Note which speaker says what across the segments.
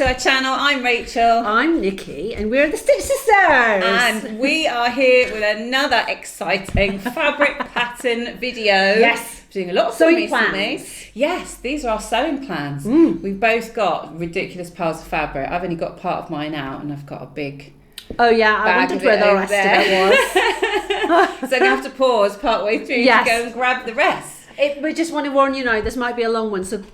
Speaker 1: to our channel. I'm Rachel.
Speaker 2: I'm Nikki, and we're the Stitch Sisters.
Speaker 1: And we are here with another exciting fabric pattern video.
Speaker 2: Yes.
Speaker 1: We're doing a lot of
Speaker 2: sewing
Speaker 1: recently.
Speaker 2: plans.
Speaker 1: Yes, these are our sewing plans. We've both got ridiculous piles of fabric. I've only got part of mine out, and I've got a big...
Speaker 2: Oh yeah, I wondered where the rest of it was.
Speaker 1: So I'm going to have to pause partway through to go and grab the rest.
Speaker 2: We just want to warn you now, this might be a long one, so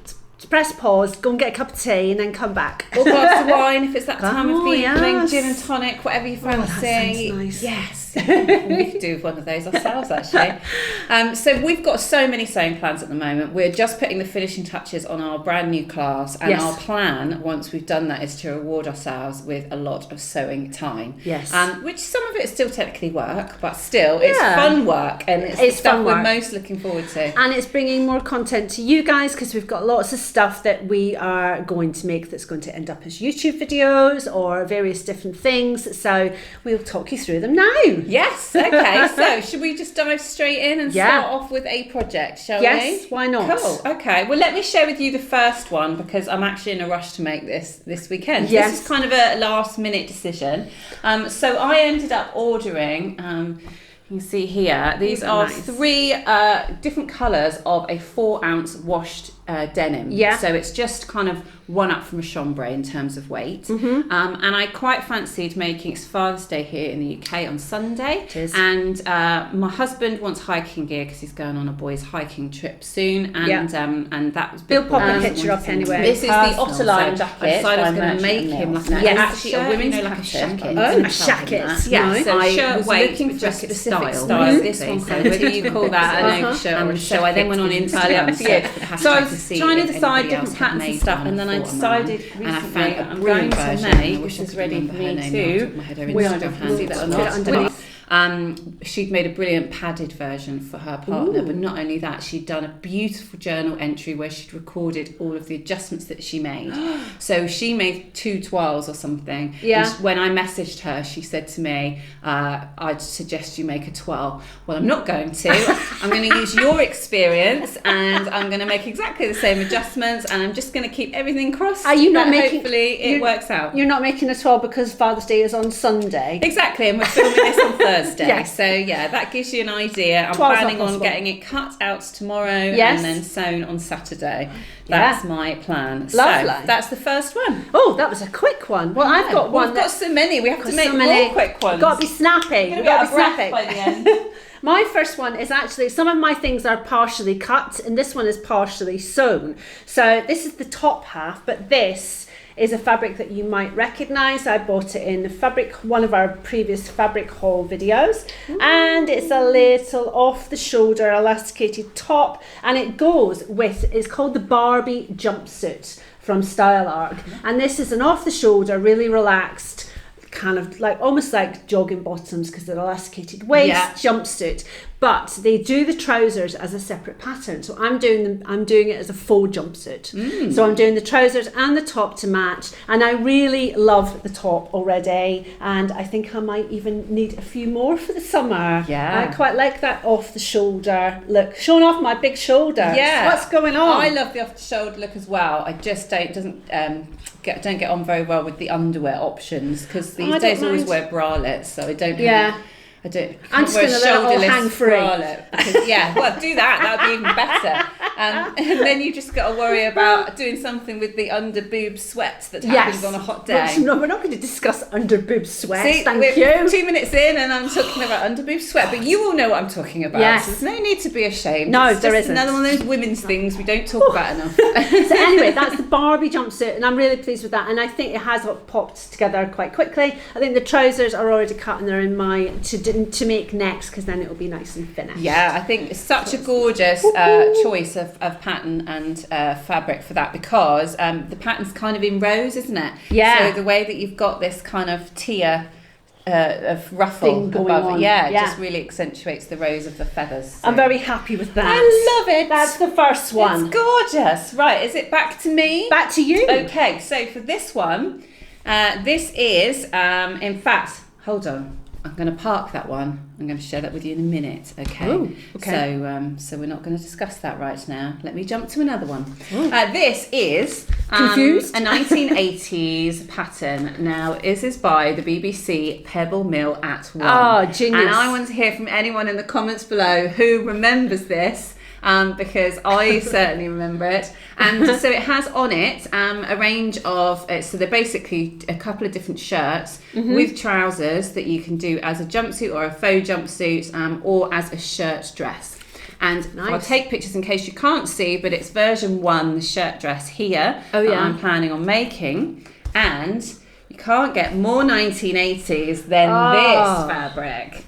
Speaker 2: press pause, go and get a cup of tea, and then come back.
Speaker 1: Or glass of wine if it's that time of the evening,
Speaker 2: yes.
Speaker 1: gin and tonic, whatever you fancy.
Speaker 2: That sounds nice.
Speaker 1: Yes, we could do one of those ourselves actually. So we've got so many sewing plans at the moment. We're just putting the finishing touches on our brand new class, and our plan, once we've done that, is to reward ourselves with a lot of sewing time.
Speaker 2: Yes.
Speaker 1: Which some of it is still technically work, but still it's fun work, and it's the stuff we're most looking forward to.
Speaker 2: And it's bringing more content to you guys, because we've got lots of stuff that we are going to make that's going to end up as YouTube videos or various different things. So we'll talk you through them now.
Speaker 1: Yes, okay. So should we just dive straight in and start off with a project, shall we?
Speaker 2: Yes, why not?
Speaker 1: Cool, okay. Well, let me share with you the first one, because I'm actually in a rush to make this weekend.
Speaker 2: Yes.
Speaker 1: This is kind of a last minute decision. So I ended up ordering... you can see here, these are three different colours of a 4-ounce washed denim. Yeah. So it's just kind of one up from a chambray in terms of weight. And I quite fancied making, it's Father's Day here in the UK on Sunday.
Speaker 2: It is.
Speaker 1: And my husband wants hiking gear because he's going on a boys hiking trip soon. And that was
Speaker 2: We'll pop a picture up anyway.
Speaker 1: This is the Otterline jacket. I decided I was going to make him like
Speaker 2: actually
Speaker 1: a women's jacket.
Speaker 2: Oh, a jacket.
Speaker 1: Yeah, so
Speaker 2: I
Speaker 1: shirt
Speaker 2: was
Speaker 1: weight,
Speaker 2: looking for
Speaker 1: just
Speaker 2: a
Speaker 1: specific
Speaker 2: style.
Speaker 1: style. This one, so whether you call that an overshirt or a shirt, I then went on entirely up to you. So I was trying to decide different patterns and stuff, and then I decided recently I'm going to make, this is ready for me too. She'd made a brilliant padded version for her partner, but not only that, she'd done a beautiful journal entry where she'd recorded all of the adjustments that she made. So she made 2 toiles or something.
Speaker 2: Yeah.
Speaker 1: And when I messaged her, she said to me, I'd suggest you make a toile. Well, I'm not going to. I'm going to use your experience, and I'm going to make exactly the same adjustments, and I'm just going to keep everything crossed.
Speaker 2: Are you not making?
Speaker 1: Hopefully it works out.
Speaker 2: You're not making a toile because Father's Day is on Sunday.
Speaker 1: Exactly, and we're filming this on Thursday.
Speaker 2: Yes.
Speaker 1: So yeah, that gives you an idea. I'm
Speaker 2: Toile's
Speaker 1: planning
Speaker 2: not
Speaker 1: on
Speaker 2: possible.
Speaker 1: getting it cut out tomorrow and then sewn on Saturday. That's my plan.
Speaker 2: Lovely.
Speaker 1: So that's the first one.
Speaker 2: Oh, that was a quick one. Well, I've got one.
Speaker 1: We've got so many. We have to make
Speaker 2: so many
Speaker 1: more quick ones.
Speaker 2: We've got to be snappy. We've got to be snappy
Speaker 1: by the end.
Speaker 2: My first one is actually, some of my things are partially cut, and this one is partially sewn. So this is the top half, but this is a fabric that you might recognise. I bought it in one of our previous fabric haul videos. And it's a little off the shoulder elasticated top, and it goes with, it's called the Barbie Jumpsuit from Style Arc. And this is an off the shoulder, really relaxed, kind of like almost like jogging bottoms because they're elasticated waist jumpsuit, but they do the trousers as a separate pattern. So I'm doing it as a full jumpsuit. So I'm doing the trousers and the top to match, and I really love the top already, and I think I might even need a few more for the summer. I quite like that off the shoulder look, showing off my big shoulder. What's going on?
Speaker 1: I love the off the shoulder look as well. I just don't get on very well with the underwear options, because these days I always wear bralettes, so I don't
Speaker 2: I'm just going to let it all hang free.
Speaker 1: Well, do that. That would be even better. And then you just got to worry about doing something with the under boob sweat that happens on a hot day.
Speaker 2: No, we're not going to discuss under boob sweat.
Speaker 1: See,
Speaker 2: thank you.
Speaker 1: 2 minutes in, and I'm talking about under boob sweat, but you all know what I'm talking about.
Speaker 2: Yes.
Speaker 1: So there's no need to be ashamed.
Speaker 2: No,
Speaker 1: it's
Speaker 2: there
Speaker 1: just
Speaker 2: isn't.
Speaker 1: Another one of those women's things we don't talk about enough.
Speaker 2: So anyway, that's the Barbie jumpsuit, and I'm really pleased with that, and I think it has popped together quite quickly. I think the trousers are already cut, and they're in my to make next, because then it'll be nice and finished.
Speaker 1: Yeah, I think it's such a gorgeous choice of pattern and fabric for that, because the pattern's kind of in rows, isn't it? So the way that you've got this kind of tier of ruffle
Speaker 2: thing going
Speaker 1: above
Speaker 2: on.
Speaker 1: it, just really accentuates the rows of the feathers. So.
Speaker 2: I'm very happy with that.
Speaker 1: I love it.
Speaker 2: That's the first one.
Speaker 1: It's gorgeous. Right, is it back to me?
Speaker 2: Back to you.
Speaker 1: Okay, so for this one, this is, in fact, hold on. I'm going to park that one. I'm going to share that with you in a minute, okay?
Speaker 2: Ooh, okay.
Speaker 1: So we're not going to discuss that right now. Let me jump to another one. This is
Speaker 2: Confused?
Speaker 1: a 1980s pattern. Now, this is by the BBC Pebble Mill at One.
Speaker 2: Oh, genius.
Speaker 1: And I want to hear from anyone in the comments below who remembers this. Because I certainly remember it. And so it has on it a range of, so they're basically a couple of different shirts with trousers that you can do as a jumpsuit or a faux jumpsuit or as a shirt dress. And
Speaker 2: nice.
Speaker 1: I'll take pictures in case you can't see, but it's version 1, the shirt dress here that I'm planning on making. And you can't get more 1980s than this fabric.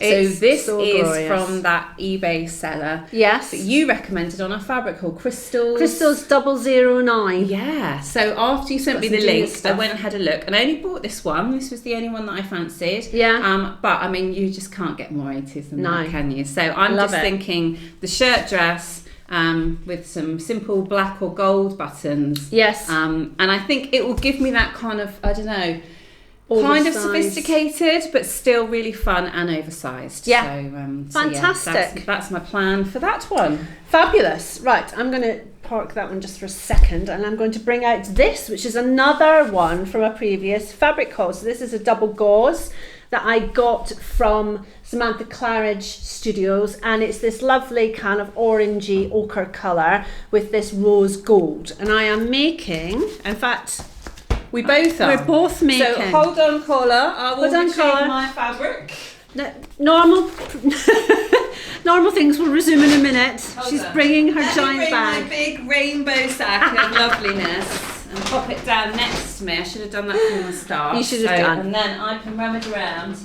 Speaker 1: So this
Speaker 2: so
Speaker 1: is
Speaker 2: glorious.
Speaker 1: From that eBay seller.
Speaker 2: Yes.
Speaker 1: That you recommended on our fabric called Crystals.
Speaker 2: Crystals 009.
Speaker 1: Yeah. So after you sent me the
Speaker 2: some
Speaker 1: link,
Speaker 2: genius
Speaker 1: I
Speaker 2: stuff.
Speaker 1: went and had a look. And I only bought this one. This was the only one that I fancied.
Speaker 2: Yeah.
Speaker 1: But I mean, you just can't get more 80s than
Speaker 2: No.
Speaker 1: that, can you? So I'm
Speaker 2: Love
Speaker 1: just
Speaker 2: it.
Speaker 1: thinking the shirt dress with some simple black or gold buttons.
Speaker 2: Yes.
Speaker 1: And I think it will give me that kind of, I don't know, kind of
Speaker 2: Oversized.
Speaker 1: sophisticated, but still really fun and oversized.
Speaker 2: Yeah.
Speaker 1: So,
Speaker 2: Fantastic.
Speaker 1: that's my plan for that one.
Speaker 2: Fabulous. Right, I'm going to park that one just for a second, and I'm going to bring out this, which is another one from a previous fabric haul. So this is a double gauze that I got from Samantha Claridge Studios, and it's this lovely kind of orangey ochre colour with this rose gold. And I am making, in fact,
Speaker 1: We both are.
Speaker 2: we're both making.
Speaker 1: So hold on, caller. I will
Speaker 2: Hold on,
Speaker 1: retrieve
Speaker 2: caller.
Speaker 1: my fabric.
Speaker 2: Normal normal things will resume in a minute.
Speaker 1: Hold
Speaker 2: She's
Speaker 1: on.
Speaker 2: bringing her
Speaker 1: Let me
Speaker 2: giant
Speaker 1: bring
Speaker 2: bag.
Speaker 1: my big rainbow sack of loveliness and pop it down next to me. I should have done that from the start.
Speaker 2: You should have done.
Speaker 1: And then I can rummage around.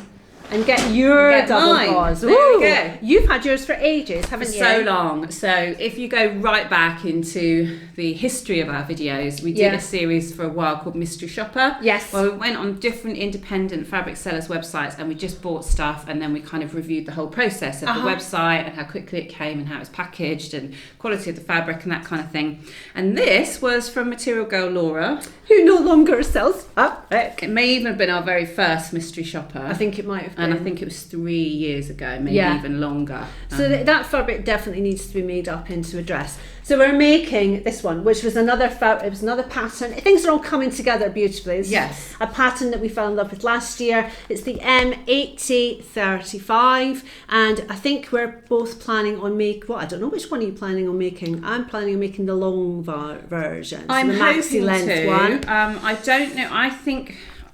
Speaker 2: And get your
Speaker 1: Get
Speaker 2: double
Speaker 1: mine.
Speaker 2: gauze.
Speaker 1: There we
Speaker 2: Ooh,
Speaker 1: go.
Speaker 2: You've had yours for ages, haven't you?
Speaker 1: So long. So if you go right back into the history of our videos, we did a series for a while called Mystery Shopper.
Speaker 2: Yes.
Speaker 1: Where we went on different independent fabric sellers' websites and we just bought stuff and then we kind of reviewed the whole process of the website and how quickly it came and how it was packaged and quality of the fabric and that kind of thing. And this was from Material Girl Laura,
Speaker 2: Who no longer sells fabric.
Speaker 1: It may even have been our very first Mystery Shopper.
Speaker 2: I think it might have been.
Speaker 1: And I think it was 3 years ago, maybe even longer.
Speaker 2: So that fabric definitely needs to be made up into a dress. So we're making this one, which was another it was another pattern. Things are all coming together beautifully. It's
Speaker 1: Yes.
Speaker 2: a pattern that we fell in love with last year. It's the M8035, and I think we're both planning on I don't know, which one are you planning on making? I'm planning on making the long version. So
Speaker 1: I'm
Speaker 2: the maxi
Speaker 1: hoping
Speaker 2: length
Speaker 1: to.
Speaker 2: one.
Speaker 1: I don't know.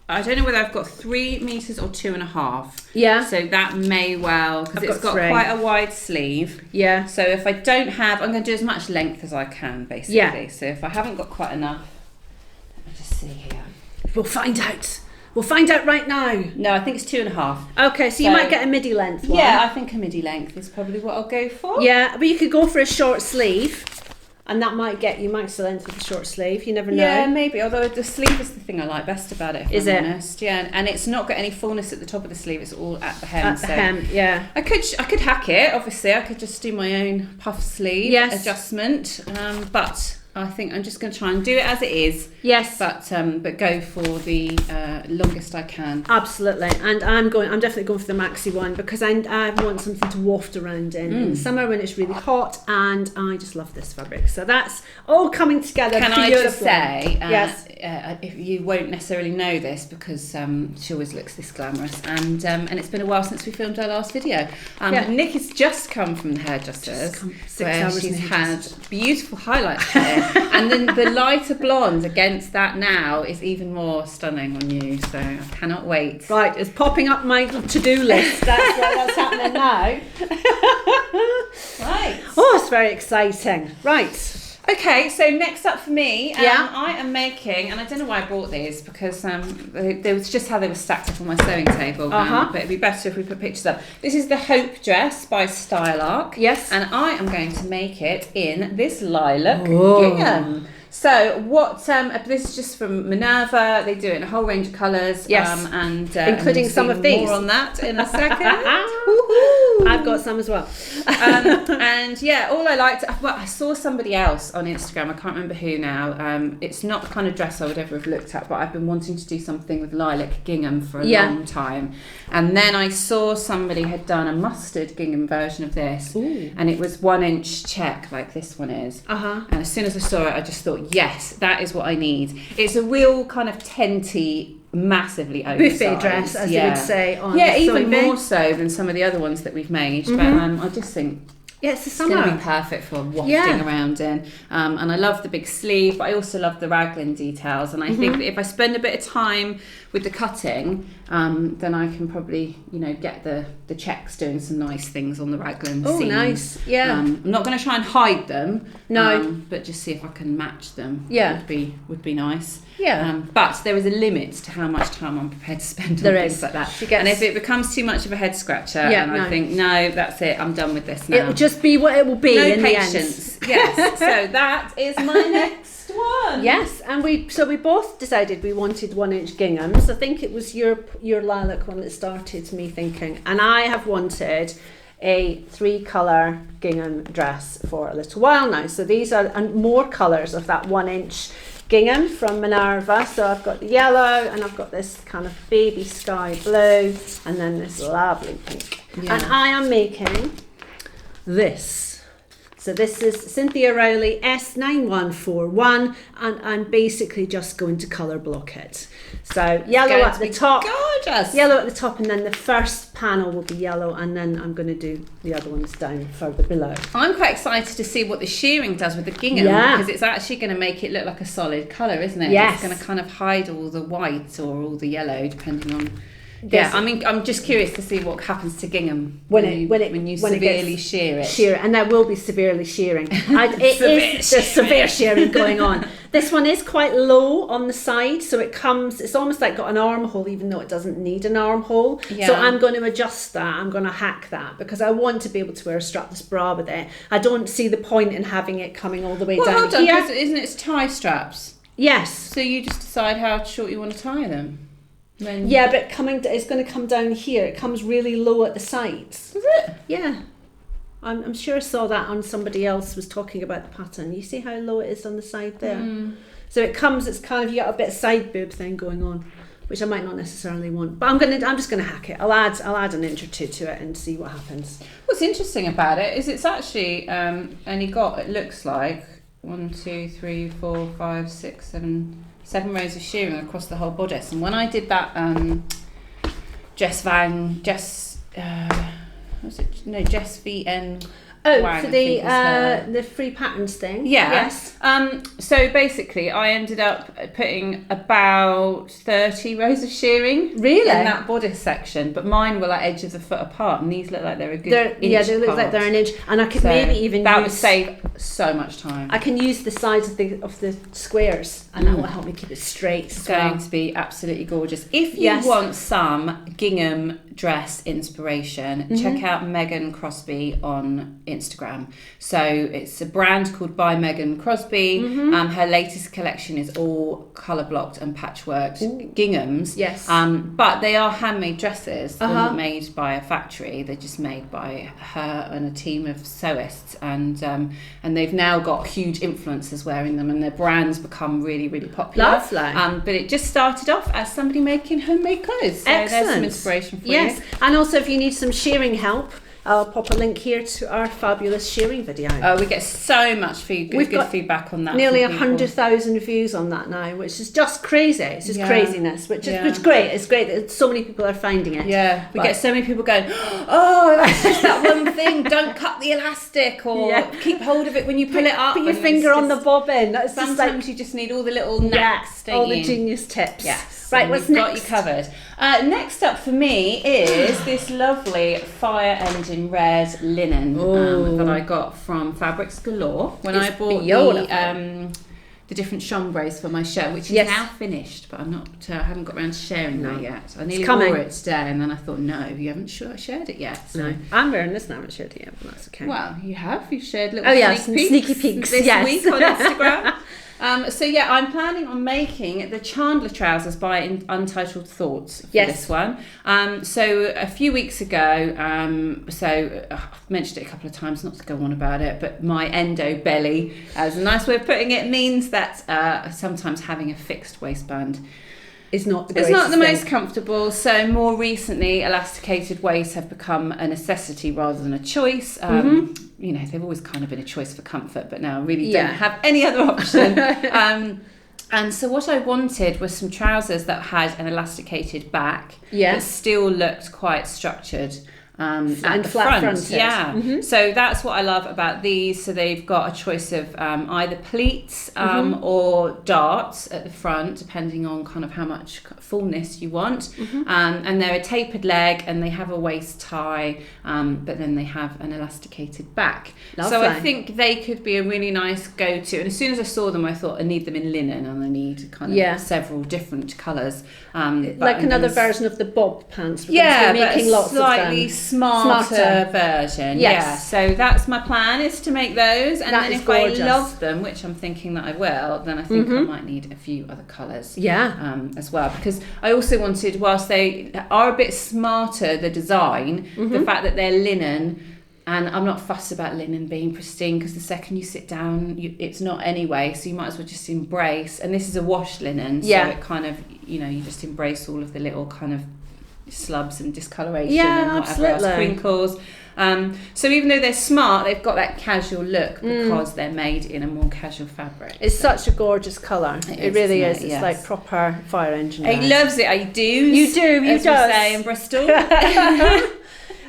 Speaker 1: I don't know whether I've got 3 meters or 2.5.
Speaker 2: Yeah.
Speaker 1: So that may well, because
Speaker 2: I've
Speaker 1: it's got
Speaker 2: 3.
Speaker 1: quite a wide sleeve.
Speaker 2: Yeah.
Speaker 1: So if I don't have, I'm going to do as much length as I can, basically.
Speaker 2: Yeah.
Speaker 1: So if I haven't got quite enough, let me just see here.
Speaker 2: We'll find out. We'll find out right now.
Speaker 1: No, I think it's 2.5.
Speaker 2: Okay, so you might get a midi length one.
Speaker 1: Yeah, I think a midi length is probably what I'll go for.
Speaker 2: Yeah, but you could go for a short sleeve, and that might get you maxi length with a short sleeve. You never know.
Speaker 1: Yeah, maybe. Although the sleeve is the thing I like best about it. If
Speaker 2: Is
Speaker 1: I'm
Speaker 2: it?
Speaker 1: honest. Yeah, and it's not got any fullness at the top of the sleeve. It's all at the hem.
Speaker 2: At the hem, yeah.
Speaker 1: I could hack it. Obviously, I could just do my own puff sleeve adjustment. But I think I'm just going to try and do it as it is.
Speaker 2: Yes.
Speaker 1: But go for the longest I can.
Speaker 2: Absolutely, and I'm definitely going for the maxi one because I want something to waft around in summer when it's really hot, and I just love this fabric. So that's all coming together.
Speaker 1: Can I just
Speaker 2: beautifully.
Speaker 1: say,
Speaker 2: yes,
Speaker 1: if you won't necessarily know this because she always looks this glamorous, and it's been a while since we filmed our last video. Nick has just come from the hairdressers, where she's had beautiful highlights hair, and then the lighter blonde against that now is even more stunning on you. So I cannot wait.
Speaker 2: right, it's popping up my to-do list. That's what's happening now.
Speaker 1: Right.
Speaker 2: Oh, it's very exciting. Right.
Speaker 1: Okay, so next up for me,
Speaker 2: Yeah.
Speaker 1: I am making, and I don't know why I bought these because they was just how they were stacked up on my sewing table. But it'd be better if we put pictures up. This is the Hope dress by Style Arc.
Speaker 2: Yes.
Speaker 1: And I am going to make it in this lilac
Speaker 2: Whoa.
Speaker 1: gingham. So what? This is just from Minerva. They do it in a whole range of colours.
Speaker 2: Yes,
Speaker 1: and
Speaker 2: including some of these.
Speaker 1: More on that in a second.
Speaker 2: I've got some as well.
Speaker 1: And yeah, all I liked. Well, I saw somebody else on Instagram. I can't remember who now. It's not the kind of dress I would ever have looked at, but I've been wanting to do something with lilac gingham for a long time. And then I saw somebody had done a mustard gingham version of this, and it was 1 inch check like this one is. And as soon as I saw it, I just thought, yes, that is what I need. It's a real kind of tenty, massively oversized
Speaker 2: buffet dress, as they would say on
Speaker 1: even
Speaker 2: soybean.
Speaker 1: more so than some of the other ones that we've made. But I just think
Speaker 2: it's the
Speaker 1: it's
Speaker 2: summer.
Speaker 1: going to be perfect for wafting around in. And I love the big sleeve, but I also love the raglan details. And I think that if I spend a bit of time with the cutting, then I can probably, get the checks doing some nice things on the raglan seam.
Speaker 2: Nice. Yeah.
Speaker 1: I'm not going to try and hide them.
Speaker 2: No.
Speaker 1: But just see if I can match them.
Speaker 2: Yeah.
Speaker 1: Would be nice.
Speaker 2: Yeah.
Speaker 1: But there is a limit to how much time I'm prepared to spend on things like that. And if it becomes too much of a head scratcher, I think, no, that's it, I'm done with this now.
Speaker 2: It will just be what it will be in
Speaker 1: patience.
Speaker 2: the end.
Speaker 1: Yes. So that is my next one.
Speaker 2: Yes, and we both decided we wanted 1 inch ginghams. I think it was your lilac one that started me thinking, and I have wanted a 3-colour gingham dress for a little while now. So these are more colours of that 1 inch gingham from Minerva. So I've got the yellow, and I've got this kind of baby sky blue, and then this lovely pink. And I am making this. So this is Cynthia Rowley S9141, and I'm basically just going to colour block it. So yellow at the top,
Speaker 1: gorgeous.
Speaker 2: Yellow at the top, and then the first panel will be yellow, and then I'm going to do the other ones down further below.
Speaker 1: I'm quite excited to see what the shearing does with the gingham, because it's actually going to make it look like a solid colour, isn't it?
Speaker 2: Yes.
Speaker 1: It's going to kind of hide all the white or all the yellow, depending on... I mean, I'm just curious to see what happens to gingham when you severely shear it.
Speaker 2: And there will be severely shearing. There's severe shearing going on. This one is quite low on the side, so it's almost like got an armhole, even though it doesn't need an armhole. Yeah. So I'm going to adjust that. I'm going to hack that, because I want to be able to wear a strapless bra with it. I don't see the point in having it coming all the way down
Speaker 1: hold on,
Speaker 2: here.
Speaker 1: Isn't it tie straps?
Speaker 2: Yes.
Speaker 1: So you just decide how short you want to tie them.
Speaker 2: But it's going to come down here. It comes really low at the sides.
Speaker 1: Is it?
Speaker 2: Yeah. I'm sure I saw that on somebody else was talking about the pattern. You see how low it is on the side there? So it's kind of, you got a bit of side boob thing going on, which I might not necessarily want. But I'm just going to hack it. I'll add an inch or two to it and see what happens.
Speaker 1: What's interesting about it is it's actually only got, it looks like, 1, 2, 3, 4, 5, 6, 7 rows of shearing across the whole bodice. And when I did that Jess VN
Speaker 2: for the free patterns thing.
Speaker 1: Yes. So basically I ended up putting about 30 rows of shearing in that bodice section, but mine were like edge of the foot apart, and these look like they're a good inch
Speaker 2: they look like they're an inch, and I could maybe even
Speaker 1: would save so much time.
Speaker 2: I can use the sides of the squares, and that will help me keep it straight.
Speaker 1: It's going to be absolutely gorgeous. If you want some gingham dress inspiration, check out Megan Crosby on Instagram. So it's a brand called By Megan Crosby. Her latest collection is all colour blocked and patchworked ginghams.
Speaker 2: Yes.
Speaker 1: But they are handmade dresses. They're not made by a factory. They're just made by her and a team of sewists, and they've now got huge influencers wearing them, and their brand's become really, really popular.
Speaker 2: Lovely.
Speaker 1: But it just started off as somebody making homemade clothes. So
Speaker 2: excellent.
Speaker 1: There's some inspiration for you.
Speaker 2: Yes, and also if you need some shearing help, I'll pop a link here to our fabulous shearing video.
Speaker 1: Oh, we get so much good feedback on that.
Speaker 2: Nearly 100,000 views on that now, which is just crazy. It's just craziness, which is great. It's great that so many people are finding it.
Speaker 1: Yeah, we get so many people going, oh, that's just that one thing. Don't cut the elastic, or keep hold of it when you pull it up.
Speaker 2: Put your finger on the bobbin. That's
Speaker 1: sometimes you just need all the little knacks,
Speaker 2: all the genius tips.
Speaker 1: Yes.
Speaker 2: Right, what's next?
Speaker 1: Got you covered. Next up for me is this lovely fire engine red linen that I got from Fabrics Galore when I bought the different chambres for my shirt, which is now finished, but I haven't got around to sharing that yet. I nearly wore it today, and then I thought, no, you haven't shared it yet. So.
Speaker 2: No, I'm wearing this now. I haven't shared it yet, but that's okay.
Speaker 1: Well, you have. You've shared little sneaky peeks
Speaker 2: this
Speaker 1: week on Instagram. So yeah, I'm planning on making the Chandler Trousers by Untitled Thoughts for this one. So a few weeks ago, I've mentioned it a couple of times, not to go on about it, but my endo belly, as a nice way of putting it, means that sometimes having a fixed waistband
Speaker 2: is not the
Speaker 1: most comfortable. So more recently, elasticated waists have become a necessity rather than a choice. You know, they've always kind of been a choice for comfort, but now I really don't have any other option. And so what I wanted was some trousers that had an elasticated back, but still looked quite structured. And the flat fronted. So that's what I love about these. So they've got a choice of either pleats or darts at the front, depending on kind of how much fullness you want. And they're a tapered leg, and they have a waist tie, but then they have an elasticated back. Lovely. So I think they could be a really nice go-to. And as soon as I saw them, I thought I need them in linen, and I need kind of several different colours.
Speaker 2: Like another version of the bob pants. We're making lots
Speaker 1: slightly
Speaker 2: of them.
Speaker 1: Smarter version. So that's my plan, is to make those, and then if gorgeous. I love them, which I'm thinking that I will, then I think I might need a few other colours as well, because I also wanted, whilst they are a bit smarter, the design, the fact that they're linen, and I'm not fussed about linen being pristine, because the second you sit down, it's not anyway, so you might as well just embrace, and this is a washed linen, so it kind of, you know, you just embrace all of the little kind of slubs and discoloration and whatever else, crinkles. So even though they're smart, they've got that casual look because they're made in a more casual fabric.
Speaker 2: It's such a gorgeous colour. It really is. It's like proper fire engine.
Speaker 1: He loves it. I do.
Speaker 2: You do. You
Speaker 1: do. Say in Bristol.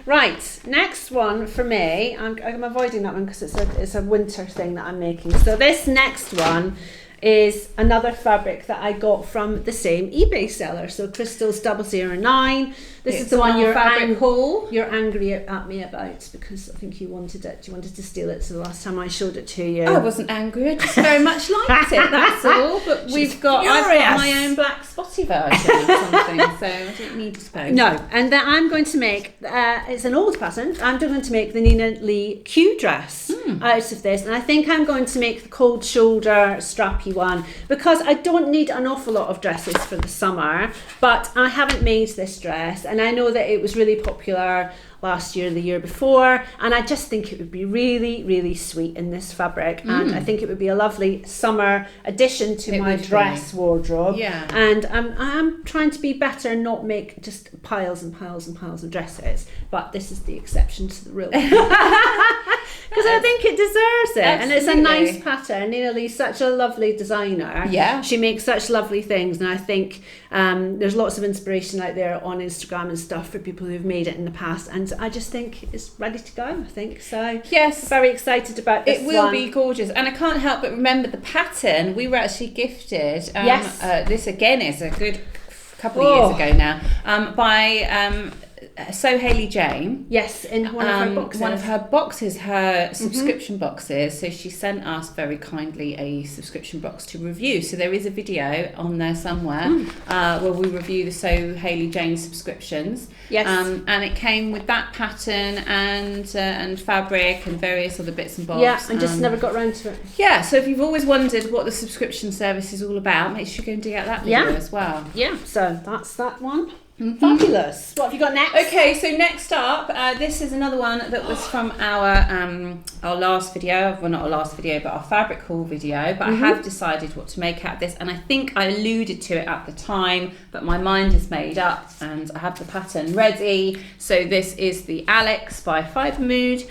Speaker 2: Right, next one for me. I'm avoiding that one because it's a winter thing that I'm making. So this next one is another fabric that I got from the same eBay seller. So Crystal's 009. This is the one you're angry at me about, because I think you wanted it. You wanted to steal it. So the last time I showed it to you,
Speaker 1: I wasn't angry. I just very much liked it. That's all. But I've got my own black spotty version or something, so I don't need to suppose.
Speaker 2: No, and then I'm going to make. It's an old pattern. I'm going to make the Nina Lee Q dress out of this, and I think I'm going to make the cold shoulder strappy one, because I don't need an awful lot of dresses for the summer, but I haven't made this dress, and I know that it was really popular last year and the year before, and I just think it would be really, really sweet in this fabric, and I think it would be a lovely summer addition to my dress wardrobe. And I'm trying to be better and not make just piles and piles and piles of dresses, but this is the exception to the rule. Because I think it deserves it. Absolutely. And it's a nice pattern. Nina Lee's such a lovely designer. She makes such lovely things, and I think there's lots of inspiration out there on Instagram and stuff for people who've made it in the past, and I just think it's ready to go, I think. So
Speaker 1: yes,
Speaker 2: very excited about this.
Speaker 1: It will be gorgeous, and I can't help but remember the pattern. We were actually gifted. This again is a good couple of years ago now, by So Hayley Jane.
Speaker 2: Yes, in one of her boxes.
Speaker 1: One of her boxes, her subscription boxes. So she sent us very kindly a subscription box to review. So there is a video on there somewhere where we review the So Hayley Jane subscriptions.
Speaker 2: Yes.
Speaker 1: And it came with that pattern and fabric and various other bits and bobs.
Speaker 2: Yeah, and just never got round to it.
Speaker 1: Yeah, so if you've always wondered what the subscription service is all about, make sure you go and dig out that video as well.
Speaker 2: Yeah, so that's that one. Fabulous. What have you got next?
Speaker 1: Okay, so next up, this is another one that was from our last video. Well, not our last video, but our fabric haul video. But I have decided what to make out of this, and I think I alluded to it at the time, but my mind is made up, and I have the pattern ready. So this is the Alex by Fibre Mood,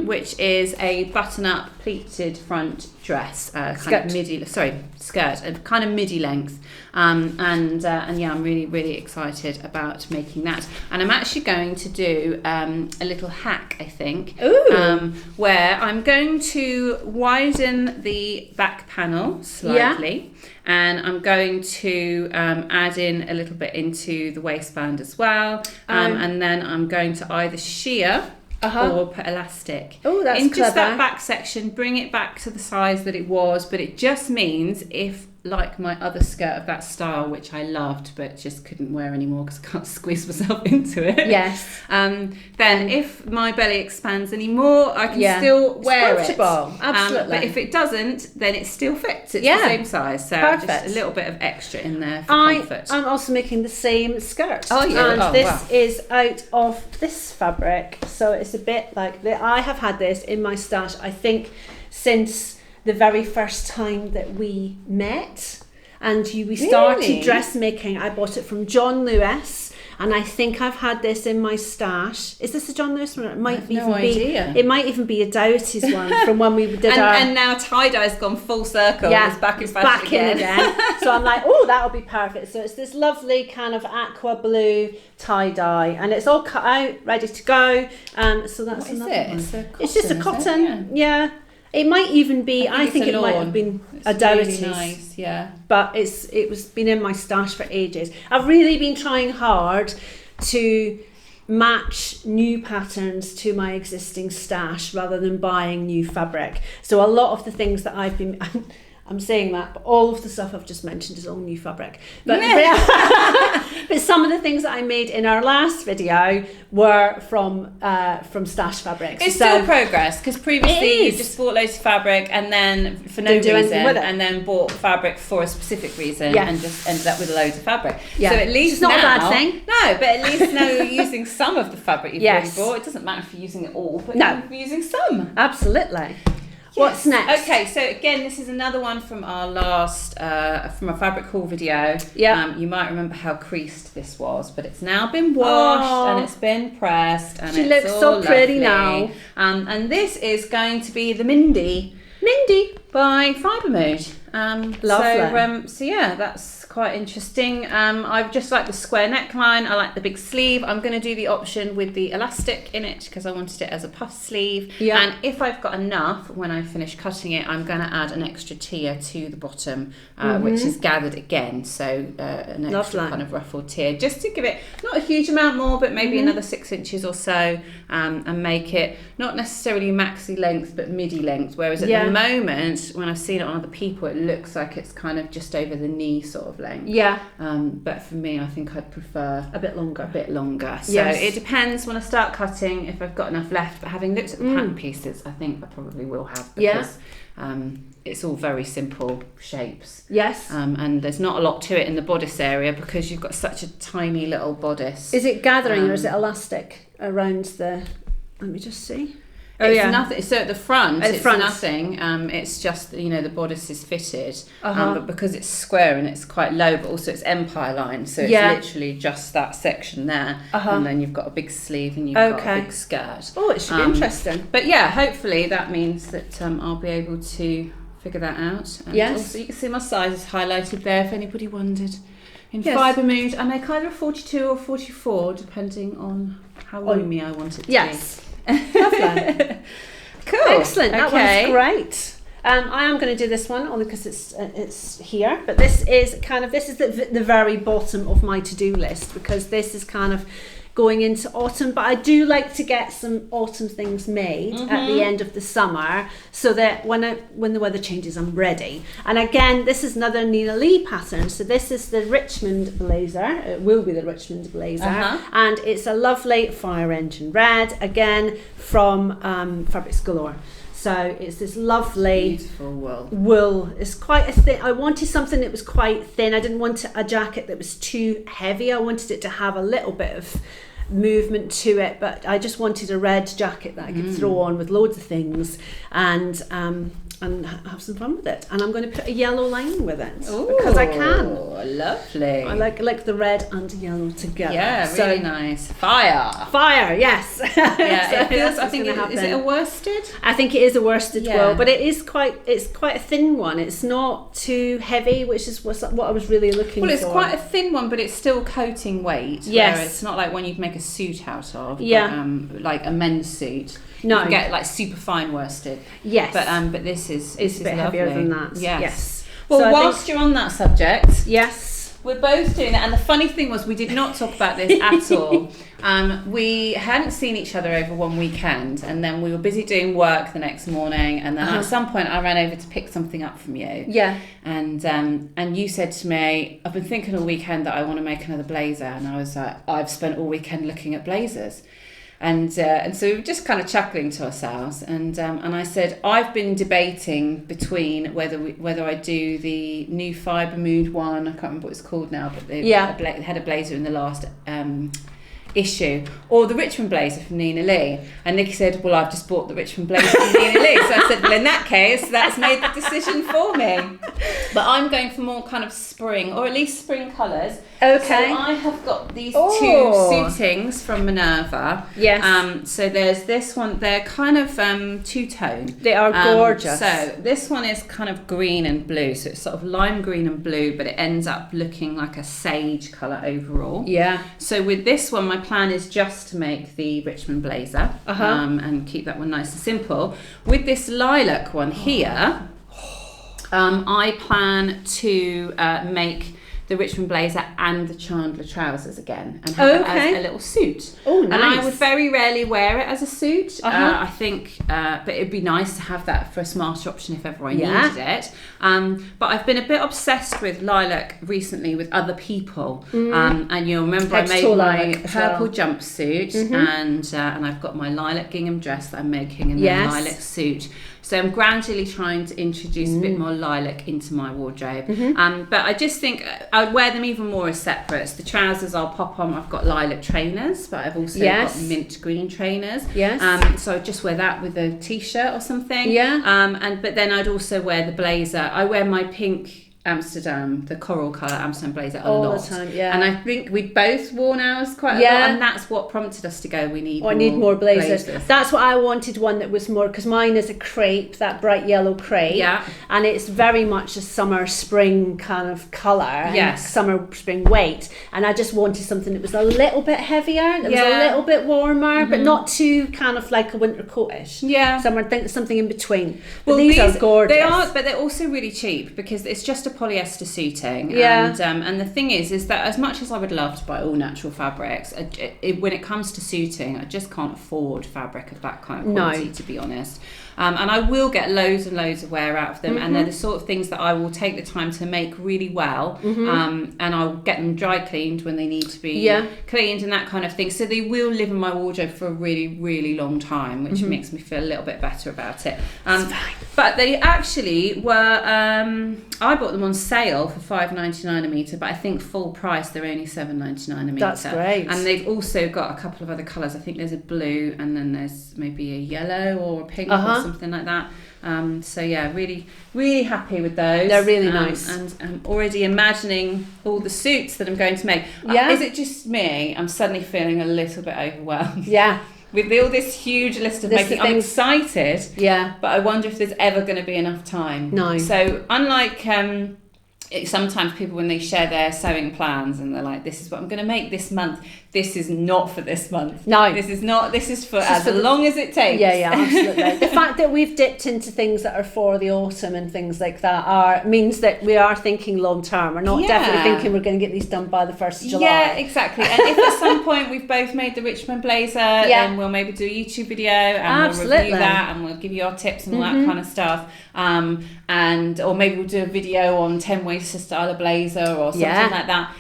Speaker 1: which is a button-up pleated front dress, skirt, a kind of midi length, and yeah, I'm really, really excited about making that. And I'm actually going to do a little hack, I think, where I'm going to widen the back panel slightly, and I'm going to add in a little bit into the waistband as well, and then I'm going to either sheer or put elastic
Speaker 2: that's
Speaker 1: in
Speaker 2: clever.
Speaker 1: Just that back section, bring it back to the size that it was, but it just means if like my other skirt of that style, which I loved but just couldn't wear anymore because I can't squeeze myself into it.
Speaker 2: Yes.
Speaker 1: Then if my belly expands anymore, I can still wear it.
Speaker 2: Absolutely.
Speaker 1: But if it doesn't, then it still fits. It's the same size. So just a little bit of extra in there for comfort.
Speaker 2: I'm also making the same skirt.
Speaker 1: Oh, yeah.
Speaker 2: And this is out of this fabric. So it's a bit like I have had this in my stash, I think, since the very first time that we met and we started dressmaking. I bought it from John Lewis, and I think I've had this in my stash. Is this a John Lewis one? It might even be. It might even be a Dougherty's one from when we did
Speaker 1: and now tie-dye's gone full circle.
Speaker 2: Yeah,
Speaker 1: it's back in fashion
Speaker 2: again. So I'm like, oh, that'll be perfect. So it's this lovely kind of aqua blue tie-dye, and it's all cut out, ready to go. So that's
Speaker 1: what is it?
Speaker 2: It's just a cotton. Yeah. It might even be. I think it might have been a Dougherty's.
Speaker 1: Really nice, yeah.
Speaker 2: But it was been in my stash for ages. I've really been trying hard to match new patterns to my existing stash rather than buying new fabric. So a lot of the things that I've been. I'm saying that, but all of the stuff I've just mentioned is all new fabric. But, but some of the things that I made in our last video were from stash fabrics.
Speaker 1: It's still progress, because previously you just bought loads of fabric and then for no reason, and then bought fabric for a specific reason and just ended up with loads of fabric. Yeah. So at least
Speaker 2: it's not a bad thing.
Speaker 1: No, but at least now you're using some of the fabric you've already bought. It doesn't matter if you're using it all, but you're using some.
Speaker 2: Absolutely. What's next?
Speaker 1: Okay, so again, this is another one from our last, from a fabric haul video.
Speaker 2: Yeah.
Speaker 1: You might remember how creased this was, but it's now been washed and it's been pressed, and
Speaker 2: she
Speaker 1: it's
Speaker 2: looks
Speaker 1: all
Speaker 2: so pretty
Speaker 1: lovely.
Speaker 2: now.
Speaker 1: And this is going to be the Mindy by Fibre Mood.
Speaker 2: Lovely.
Speaker 1: So yeah, that's quite interesting. I just like the square neckline. I like the big sleeve. I'm going to do the option with the elastic in it because I wanted it as a puff sleeve.
Speaker 2: Yeah.
Speaker 1: And if I've got enough, when I finish cutting it, I'm going to add an extra tier to the bottom, which is gathered again. So an extra kind of ruffled tier, just to give it not a huge amount more, but maybe another 6 inches or so, and make it not necessarily maxi length, but midi length. Whereas at the moment, when I've seen it on other people, it looks like it's kind of just over the knee sort of length.
Speaker 2: Yeah.
Speaker 1: But for me, I think I'd prefer
Speaker 2: a bit longer.
Speaker 1: So it depends when I start cutting if I've got enough left. But having looked at the pattern pieces, I think I probably will have, because it's all very simple shapes.
Speaker 2: Yes.
Speaker 1: And there's not a lot to it in the bodice area because you've got such a tiny little bodice.
Speaker 2: Is it gathering or is it elastic around the? Let me just see.
Speaker 1: It's nothing. So at the front, it's nothing. It's just, the bodice is fitted, but because it's square and it's quite low, but also it's empire line, so it's literally just that section there, and then you've got a big sleeve and you've got a big skirt.
Speaker 2: Oh, it should be interesting.
Speaker 1: But yeah, hopefully that means that I'll be able to figure that out. And also you can see my sizes highlighted there if anybody wondered. In Fibre Mood, I make either a 42 or 44, depending on how roomy I want it to be.
Speaker 2: Lovely.
Speaker 1: Cool.
Speaker 2: Excellent. That one's great. I am going to do this one only because it's here, but this is the very bottom of my to-do list, because this is kind of going into autumn, but I do like to get some autumn things made at the end of the summer, so that when the weather changes, I'm ready. And again, this is another Nina Lee pattern. So this is the Richmond Blazer. It will be the Richmond Blazer, and it's a lovely fire engine red, again from Fabrics Galore. So it's this lovely
Speaker 1: beautiful
Speaker 2: wool. It's quite a thin. I wanted something that was quite thin. I didn't want a jacket that was too heavy. I wanted it to have a little bit of movement to it, but I just wanted a red jacket that I could throw on with loads of things and have some fun with it. And I'm going to put a yellow line with it because I can.
Speaker 1: Lovely.
Speaker 2: I like the red and yellow together.
Speaker 1: Yeah, really nice. Fire,
Speaker 2: yes.
Speaker 1: Yeah,
Speaker 2: so
Speaker 1: it feels, I think, is it a worsted?
Speaker 2: I think it is a worsted wool, but it's quite a thin one. It's not too heavy, which is what I was really looking for.
Speaker 1: Well, it's quite a thin one, but it's still coating weight.
Speaker 2: Yes.
Speaker 1: It's not like one you'd make a suit out of, but, like a men's suit.
Speaker 2: No.
Speaker 1: You can get like super fine worsted.
Speaker 2: Yes.
Speaker 1: But this is
Speaker 2: a bit
Speaker 1: lovely.
Speaker 2: heavier than that.
Speaker 1: Yes. Well, so whilst you're on that subject, We're both doing that, and the funny thing was we did not talk about this at all. We hadn't seen each other over one weekend, and then we were busy doing work the next morning, and then at some point I ran over to pick something up from you.
Speaker 2: Yeah.
Speaker 1: And you said to me, I've been thinking all weekend that I want to make another blazer, and I was like, I've spent all weekend looking at blazers. And so we were just kind of chuckling to ourselves, and I said I've been debating between whether I do the new Fibre Mood one. I can't remember what it's called now, but they had a blazer in the last issue, or the Richmond Blazer from Nina Lee. And Nikki said, well, I've just bought the Richmond Blazer from Nina Lee. So I said, well, in that case, that's made the decision for me. But I'm going for more kind of spring, or at least spring colours.
Speaker 2: Okay.
Speaker 1: So I have got these two suitings from Minerva.
Speaker 2: Yes.
Speaker 1: So there's this one, they're kind of two-tone.
Speaker 2: They are gorgeous.
Speaker 1: So this one is kind of green and blue. So it's sort of lime green and blue, but it ends up looking like a sage colour overall.
Speaker 2: Yeah.
Speaker 1: So with this one, my plan is just to make the Richmond Blazer and keep that one nice and simple. With this lilac one here, I plan to make the Richmond Blazer and the Chandler Trousers again, and have it as a little suit.
Speaker 2: Oh, nice.
Speaker 1: And I would very rarely wear it as a suit. I think, but it'd be nice to have that for a smarter option if ever I needed it. But I've been a bit obsessed with lilac recently with other people. And you'll remember I made my purple jumpsuit, and I've got my lilac gingham dress that I'm making, and then lilac suit. So I'm gradually trying to introduce a bit more lilac into my wardrobe. But I just think I'd wear them even more as separates. The trousers I'll pop on. I've got lilac trainers, but I've also got mint green trainers. So I'd just wear that with a t-shirt or something. But then I'd also wear the blazer. I wear my pink Amsterdam, the coral colour Amsterdam blazer a lot.
Speaker 2: All the time,
Speaker 1: And I think we both worn ours quite a lot, and that's what prompted us to go, we need more blazers.
Speaker 2: That's what I wanted, one that was more, because mine is a crepe, that bright yellow crepe, and it's very much a summer spring kind of colour, summer spring weight, and I just wanted something that was a little bit heavier, that was a little bit warmer, but not too kind of like a winter coatish. So I think something in between. Well, these are gorgeous.
Speaker 1: They are, but they're also really cheap because it's just a polyester suiting, and the thing is that as much as I would love to buy all natural fabrics, when it comes to suiting, I just can't afford fabric of that kind of quality, to be honest. And I will get loads and loads of wear out of them, and they're the sort of things that I will take the time to make really well, and I'll get them dry cleaned when they need to be cleaned and that kind of thing, so they will live in my wardrobe for a really, really long time, which makes me feel a little bit better about it. But they actually were, I bought them on sale for $5.99 a metre, but I think full price they're only $7.99 a metre.
Speaker 2: That's great.
Speaker 1: And they've also got a couple of other colours. I think there's a blue, and then there's maybe a yellow or a pink or something like that. So yeah, really, really happy with those.
Speaker 2: They're really nice.
Speaker 1: And I'm already imagining all the suits that I'm going to make. Is it just me? I'm suddenly feeling a little bit overwhelmed. With all this huge list of making, I'm excited. But I wonder if there's ever going to be enough time.
Speaker 2: No.
Speaker 1: So unlike sometimes people, when they share their sewing plans and they're like, this is what I'm going to make this month, this is not for this month.
Speaker 2: No.
Speaker 1: This is not. This is for as long as it takes.
Speaker 2: Absolutely. The fact that we've dipped into things that are for the autumn and things like that means that we are thinking long term. We're not definitely thinking we're going to get these done by the 1st of July.
Speaker 1: Yeah, exactly. And if at some point we've both made the Richmond Blazer, then we'll maybe do a YouTube video and we'll review that, and we'll give you our tips and all that kind of stuff. Or maybe we'll do a video on 10 ways to style a blazer or something like that.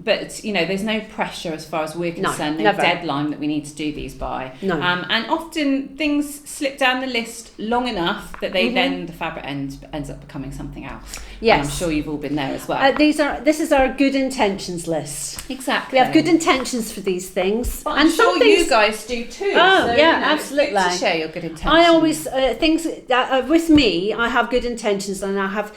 Speaker 1: But you know, there's no pressure as far as we're concerned, no deadline that we need to do these by. And often things slip down the list long enough that they then the fabric ends up becoming something else. And I'm sure you've all been there as well.
Speaker 2: This is our good intentions list.
Speaker 1: Exactly.
Speaker 2: We have good intentions for these things,
Speaker 1: but I'm sure you guys do too.
Speaker 2: Absolutely.
Speaker 1: It's good to share your good intentions.
Speaker 2: I always things with me, I have good intentions, and I have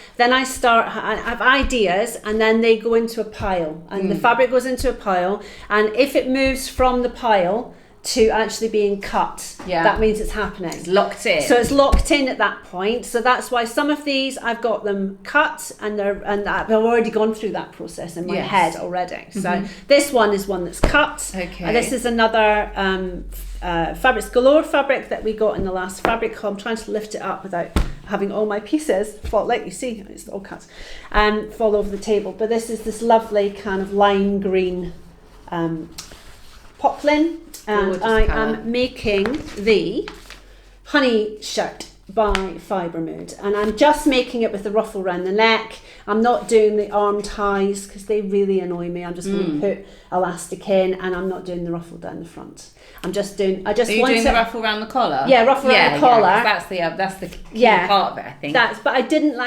Speaker 2: ideas, and then they go into a pile, and the fabric goes into a pile, and if it moves from the pile to actually being cut, that means it's happening.
Speaker 1: It's locked in.
Speaker 2: So it's locked in at that point. So that's why some of these I've got them cut, and I've already gone through that process in my head already. So this one is one that's cut. This is another Fabrics Galore fabric that we got in the last fabric haul. I'm trying to lift it up without having all my pieces fall, like you see, it's all cut, and fall over the table. But this lovely kind of lime green poplin, and I am making the honey shirt by Fibre Mood, and I'm just making it with the ruffle around the neck. I'm not doing the arm ties because they really annoy me. I'm just going to put elastic in, and I'm not doing the ruffle down the front. Are you doing the
Speaker 1: ruffle around the collar?
Speaker 2: Yeah, ruffle around the collar.
Speaker 1: Yeah, that's the key part of it, I think.
Speaker 2: But I didn't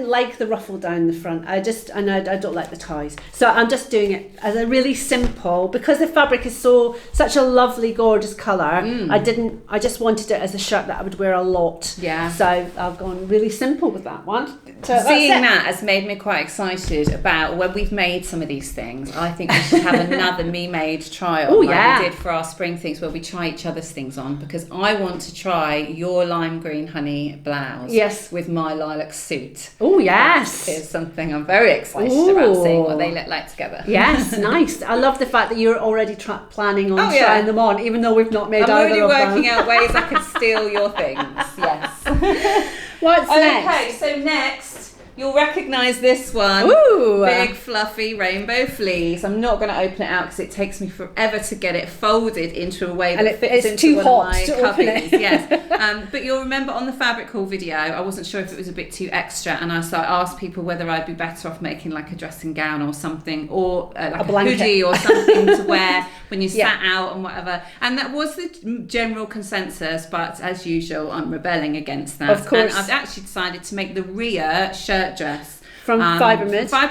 Speaker 2: like the ruffle down the front. I don't like the ties. So I'm just doing it as a really simple, because the fabric is such a lovely, gorgeous colour. I just wanted it as a shirt that I would wear a lot.
Speaker 1: Yeah.
Speaker 2: So I've gone really simple with that one. So
Speaker 1: seeing that has made me quite excited about when we've made some of these things. I think we should have another me-made trial we did for our spring things, where we try each other's things on, because I want to try your lime green honey blouse with my lilac suit.
Speaker 2: Oh yes,
Speaker 1: that is something I'm very excited about seeing what they look like together.
Speaker 2: Yes, nice. I love the fact that you're already planning on trying them on, even though we've not made either of them.
Speaker 1: I'm already working out ways I could steal your things. Yes.
Speaker 2: What's next?
Speaker 1: Okay, so next you'll recognise this one.
Speaker 2: Ooh.
Speaker 1: Big fluffy rainbow fleece. I'm not going to open it out because it takes me forever to get it folded into a way that fits into one of my cubbies. Yes. But you'll remember on the fabric haul video, I wasn't sure if it was a bit too extra, and I asked people whether I'd be better off making like a dressing gown or something, or like a hoodie or something to wear when you sat out and whatever. And that was the general consensus, but as usual, I'm rebelling against that.
Speaker 2: Of course.
Speaker 1: And I've actually decided to make the rear shirt dress
Speaker 2: from Fibre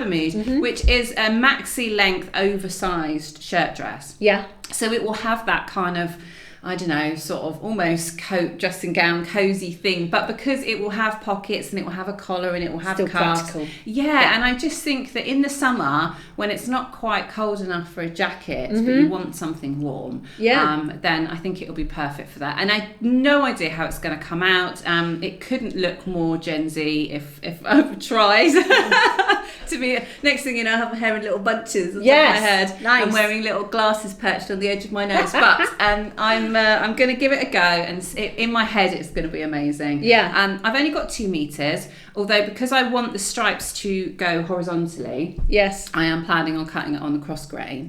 Speaker 2: Mood,
Speaker 1: which is a maxi length oversized shirt dress.
Speaker 2: Yeah.
Speaker 1: So it will have that kind of, I don't know, sort of almost coat, dressing gown, cozy thing, but because it will have pockets and it will have a collar and it will have cuffs.
Speaker 2: Practical.
Speaker 1: Yeah, and I just think that in the summer, when it's not quite cold enough for a jacket, but you want something warm, then I think it'll be perfect for that. And I have no idea how it's going to come out. It couldn't look more Gen Z if I've tried. To be, next thing you know, I have my hair in little bunches on top of my head.
Speaker 2: Nice.
Speaker 1: I'm wearing little glasses perched on the edge of my nose, but I'm going to give it a go, and in my head it's going to be amazing.
Speaker 2: Yeah.
Speaker 1: I've only got 2 meters, although because I want the stripes to go horizontally.
Speaker 2: Yes.
Speaker 1: I am planning on cutting it on the cross grain.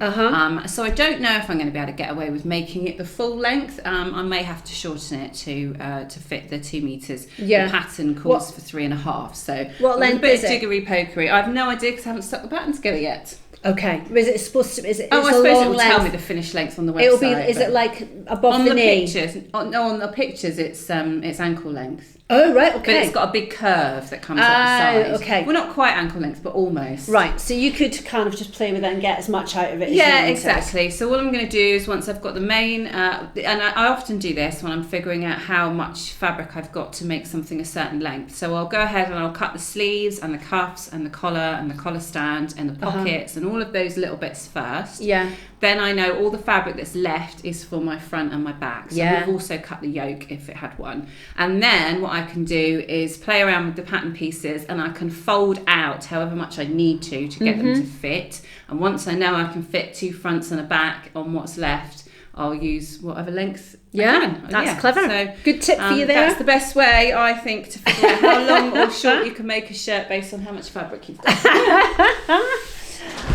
Speaker 1: So I don't know if I'm going to be able to get away with making it the full length. I may have to shorten it to fit the 2 meters.
Speaker 2: Yeah.
Speaker 1: The pattern calls for 3.5. So
Speaker 2: what length is it?
Speaker 1: A bit jiggery pokery. I have no idea because I haven't stuck the pattern together yet.
Speaker 2: Okay. Is it supposed to? Is it?
Speaker 1: I suppose it will tell me the finished length on the website.
Speaker 2: It'll be. Is it like above the knee?
Speaker 1: Pictures? No, on the pictures it's ankle length.
Speaker 2: Oh right, okay.
Speaker 1: But it's got a big curve that comes up the side.
Speaker 2: Okay.
Speaker 1: Well, not quite ankle length, but almost.
Speaker 2: Right. So you could kind of just play with it and get as much out of it as you wanted.
Speaker 1: Exactly. So what I'm going to do is, once I've got the main, and I often do this when I'm figuring out how much fabric I've got to make something a certain length. So I'll go ahead and I'll cut the sleeves and the cuffs and the collar and the collar stand and the pockets and all of those little bits first.
Speaker 2: Yeah.
Speaker 1: Then I know all the fabric that's left is for my front and my back. So we've also cut the yoke if it had one. And then what I can do is play around with the pattern pieces, and I can fold out however much I need to get them to fit. And once I know I can fit 2 fronts and a back on what's left, I'll use whatever length I can.
Speaker 2: That's clever. So, good tip for you there.
Speaker 1: That's the best way, I think, to figure out how long or short you can make a shirt based on how much fabric you've got.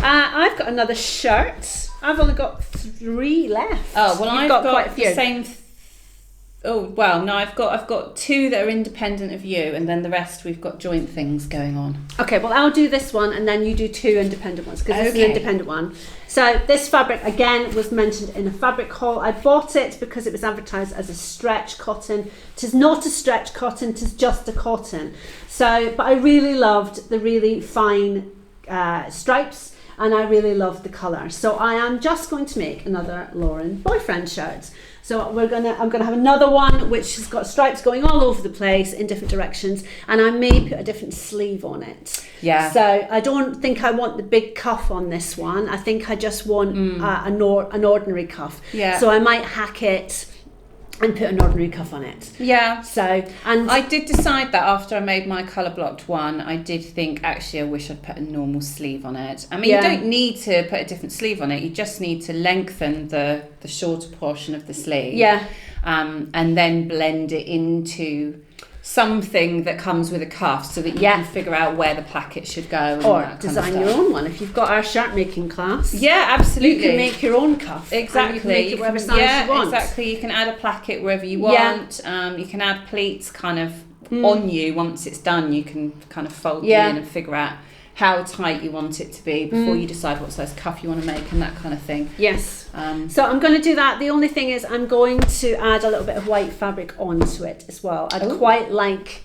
Speaker 2: I've got another shirt. I've only got 3 left.
Speaker 1: Oh well, I've got
Speaker 2: quite a few.
Speaker 1: The same. I've got 2 that are independent of you, and then the rest we've got joint things going on.
Speaker 2: Okay, well I'll do this one, and then you do 2 independent ones, because this is an independent one. So this fabric again was mentioned in a fabric haul. I bought it because it was advertised as a stretch cotton. It is not a stretch cotton. It is just a cotton. So, but I really loved the really fine stripes. And I really love the colour. So I am just going to make another Lauren boyfriend shirt. So I'm gonna have another one which has got stripes going all over the place in different directions, and I may put a different sleeve on it.
Speaker 1: Yeah.
Speaker 2: So I don't think I want the big cuff on this one. I think I just want an ordinary cuff.
Speaker 1: Yeah.
Speaker 2: So I might hack it and put an ordinary cuff on it.
Speaker 1: Yeah.
Speaker 2: So, and
Speaker 1: I did decide that after I made my colour blocked one, I did think actually I wish I'd put a normal sleeve on it. I mean, you don't need to put a different sleeve on it. You just need to lengthen the shorter portion of the sleeve.
Speaker 2: Yeah.
Speaker 1: And then blend it into something that comes with a cuff so that you can figure out where the placket should go. And
Speaker 2: or
Speaker 1: that
Speaker 2: design
Speaker 1: kind of
Speaker 2: your own one. If you've got our shirt making class,
Speaker 1: absolutely,
Speaker 2: you can make your own cuff.
Speaker 1: Exactly,
Speaker 2: you can make it whatever size you want.
Speaker 1: Exactly. You can add a placket wherever you want. You can add pleats kind of on you once it's done. You can kind of fold it in and figure out how tight you want it to be before you decide what size cuff you want to make and that kind of thing.
Speaker 2: Yes. So I'm going to do that. The only thing is I'm going to add a little bit of white fabric onto it as well. I'd quite like